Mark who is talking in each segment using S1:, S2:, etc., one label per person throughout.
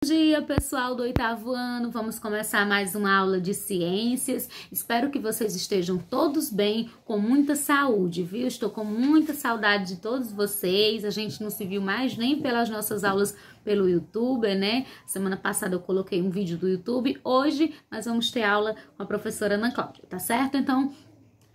S1: Bom dia, pessoal do 8º ano. Vamos começar mais uma aula de ciências. Espero que vocês estejam todos bem, com muita saúde, viu? Estou com muita saudade de todos vocês. A gente não se viu mais nem pelas nossas aulas pelo YouTube, né? Semana passada eu coloquei um vídeo do YouTube. Hoje nós vamos ter aula com a professora Ana Cláudia, tá certo? Então,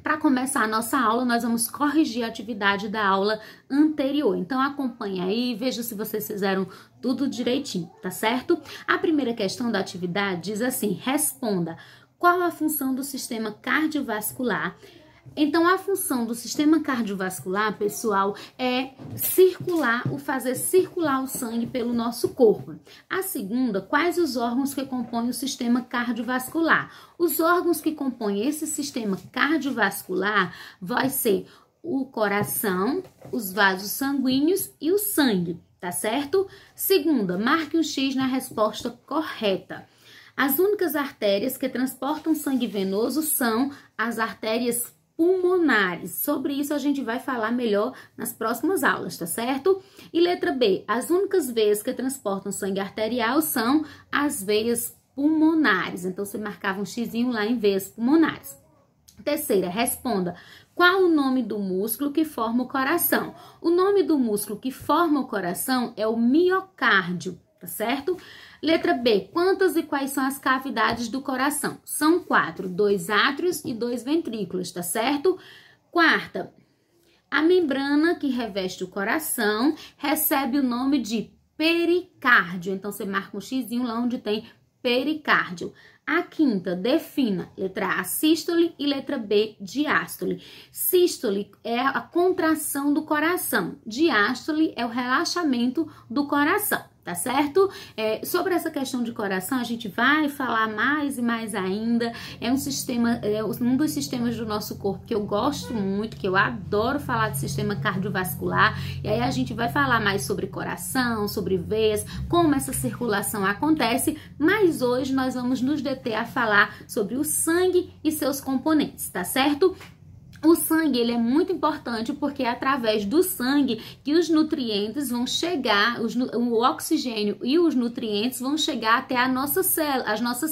S1: para começar a nossa aula, nós vamos corrigir a atividade da aula anterior. Então, acompanhe aí, veja se vocês fizeram tudo direitinho, tá certo? A primeira questão da atividade diz assim: responda qual a função do sistema cardiovascular. Então, a função do sistema cardiovascular, pessoal, é fazer circular o sangue pelo nosso corpo. A segunda, quais os órgãos que compõem o sistema cardiovascular? Os órgãos que compõem esse sistema cardiovascular vai ser o coração, os vasos sanguíneos e o sangue, tá certo? Segunda, marque um X na resposta correta. As únicas artérias que transportam sangue venoso são as artérias pulmonares. Sobre isso a gente vai falar melhor nas próximas aulas, tá certo? E letra B, as únicas veias que transportam sangue arterial são as veias pulmonares. Então, você marcava um xizinho lá em veias pulmonares. Terceira, responda qual o nome do músculo que forma o coração. O nome do músculo que forma o coração é o miocárdio, tá certo? Letra B, quantas e quais são as cavidades do coração? São 4, 2 átrios e 2 ventrículos, tá certo? Quarta, a membrana que reveste o coração recebe o nome de pericárdio. Então, você marca um xizinho lá onde tem pericárdio. A quinta, defina letra A, sístole e letra B, diástole. Sístole é a contração do coração. Diástole é o relaxamento do coração, tá certo? Sobre essa questão de coração, a gente vai falar mais e mais ainda. É um dos sistemas do nosso corpo que eu gosto muito, que eu adoro falar de sistema cardiovascular. E aí a gente vai falar mais sobre coração, sobre veias, como essa circulação acontece. Mas hoje nós vamos nos deter a falar sobre o sangue e seus componentes, tá certo? O sangue, ele é muito importante porque é através do sangue que os nutrientes vão chegar, o oxigênio e os nutrientes vão chegar até as nossas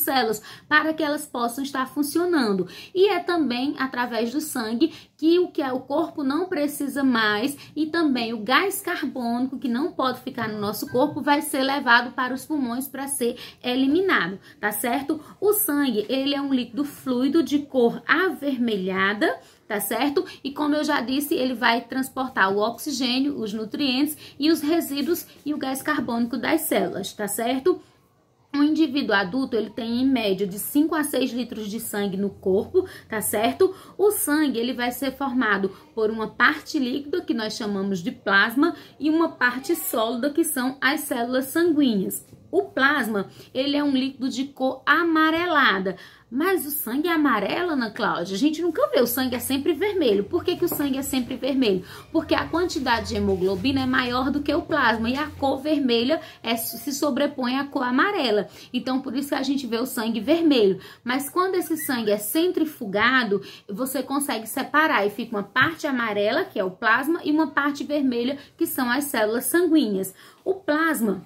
S1: células, para que elas possam estar funcionando. E é também através do sangue que o corpo não precisa mais, e também o gás carbônico que não pode ficar no nosso corpo vai ser levado para os pulmões para ser eliminado, tá certo? O sangue, ele é um líquido fluido de cor avermelhada, tá certo? E como eu já disse, ele vai transportar o oxigênio, os nutrientes e os resíduos e o gás carbônico das células, tá certo? Um indivíduo adulto, ele tem em média de 5 a 6 litros de sangue no corpo, tá certo? O sangue, ele vai ser formado por uma parte líquida, que nós chamamos de plasma, e uma parte sólida, que são as células sanguíneas. O plasma, ele é um líquido de cor amarelada. Mas o sangue é amarelo, Ana Cláudia? A gente nunca vê, o sangue é sempre vermelho. Por que o sangue é sempre vermelho? Porque a quantidade de hemoglobina é maior do que o plasma, e a cor vermelha se sobrepõe à cor amarela. Então, por isso que a gente vê o sangue vermelho. Mas quando esse sangue é centrifugado, você consegue separar e fica uma parte amarela, que é o plasma, e uma parte vermelha, que são as células sanguíneas. O plasma,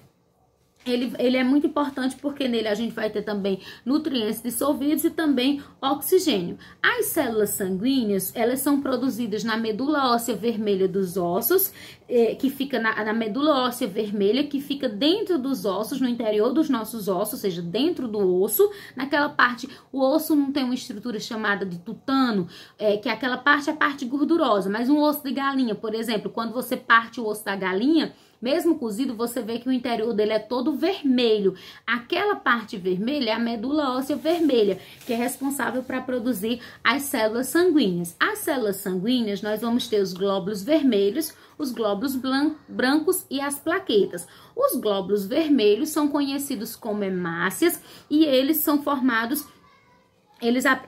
S1: ele é muito importante porque nele a gente vai ter também nutrientes dissolvidos e também oxigênio. As células sanguíneas, elas são produzidas na medula óssea vermelha dos ossos, que fica na medula óssea vermelha, que fica dentro dos ossos, no interior dos nossos ossos, ou seja, dentro do osso. Naquela parte, o osso não tem uma estrutura chamada de tutano, que é aquela parte, a parte gordurosa. Mas um osso de galinha, por exemplo, quando você parte o osso da galinha, mesmo cozido, você vê que o interior dele é todo vermelho. Aquela parte vermelha é a medula óssea vermelha, que é responsável para produzir as células sanguíneas. As células sanguíneas, nós vamos ter os glóbulos vermelhos, os glóbulos brancos e as plaquetas. Os glóbulos vermelhos são conhecidos como hemácias, e eles são formados...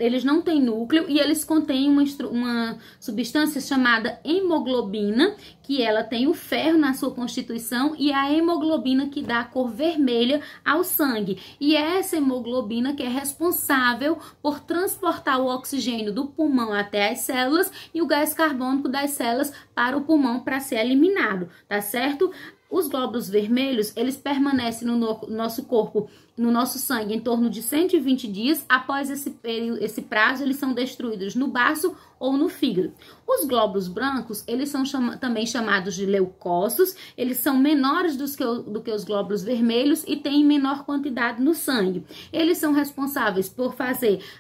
S1: Eles não têm núcleo, e eles contêm uma substância chamada hemoglobina, que ela tem o ferro na sua constituição, e a hemoglobina que dá a cor vermelha ao sangue. E é essa hemoglobina que é responsável por transportar o oxigênio do pulmão até as células e o gás carbônico das células para o pulmão para ser eliminado, tá certo? Os glóbulos vermelhos, eles permanecem no nosso corpo, no nosso sangue, em torno de 120 dias. Após esse prazo, eles são destruídos no baço ou no fígado. Os glóbulos brancos, eles são também chamados de leucócitos. Eles são menores do que os glóbulos vermelhos e têm menor quantidade no sangue. Eles são responsáveis por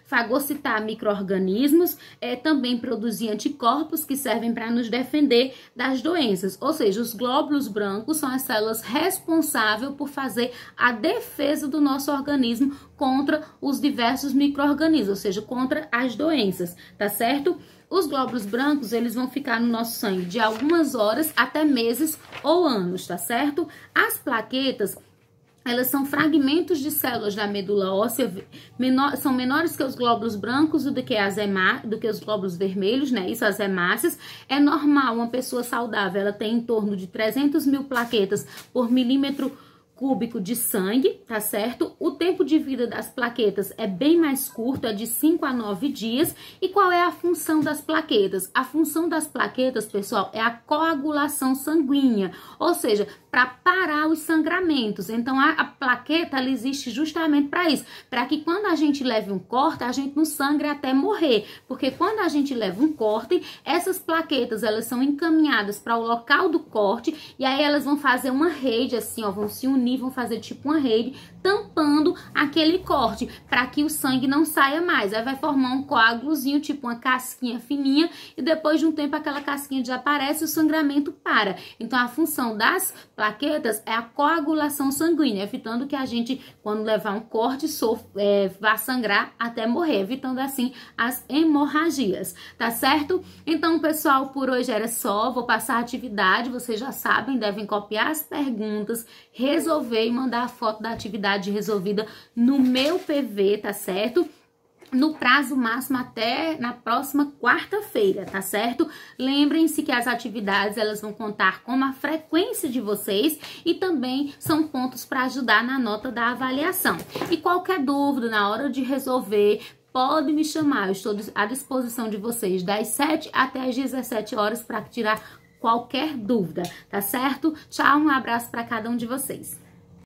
S1: fagocitar micro-organismos, também produzir anticorpos que servem para nos defender das doenças. Ou seja, os glóbulos brancos são as células responsáveis por fazer a defesa do nosso organismo contra os diversos micro-organismos, ou seja, contra as doenças, tá certo? Os glóbulos brancos, eles vão ficar no nosso sangue de algumas horas até meses ou anos, tá certo? As plaquetas, elas são fragmentos de células da medula óssea, são menores que os glóbulos brancos do que os glóbulos vermelhos, né? Isso, as hemácias. É normal, uma pessoa saudável, ela tem em torno de 300 mil plaquetas por milímetro cúbico de sangue, tá certo? O tempo de vida das plaquetas é bem mais curto, é de 5 a 9 dias. E qual é a função das plaquetas? A função das plaquetas, pessoal, é a coagulação sanguínea, ou seja, para parar os sangramentos. Então, a plaqueta, ela existe justamente para isso, para que quando a gente leve um corte, a gente não sangre até morrer, porque quando a gente leva um corte, essas plaquetas, elas são encaminhadas para o local do corte, e aí elas vão fazer uma rede, assim, ó, vão se unir, vão fazer tipo uma rede, tampando aquele corte, para que o sangue não saia mais. Aí vai formar um coágulozinho, tipo uma casquinha fininha, e depois de um tempo aquela casquinha desaparece e o sangramento para. Então, a função das plaquetas é a coagulação sanguínea, evitando que a gente, quando levar um corte, vá sangrar até morrer, evitando assim as hemorragias, tá certo? Então, pessoal, por hoje era só. Vou passar a atividade, vocês já sabem, devem copiar as perguntas, resolver e mandar a foto da atividade resolvida no meu PV, tá certo? No prazo máximo até na próxima quarta-feira, tá certo? Lembrem-se que as atividades, elas vão contar com a frequência de vocês e também são pontos para ajudar na nota da avaliação. E qualquer dúvida na hora de resolver, pode me chamar, eu estou à disposição de vocês das 7 até as 17 horas para tirar qualquer dúvida, tá certo? Tchau, um abraço para cada um de vocês.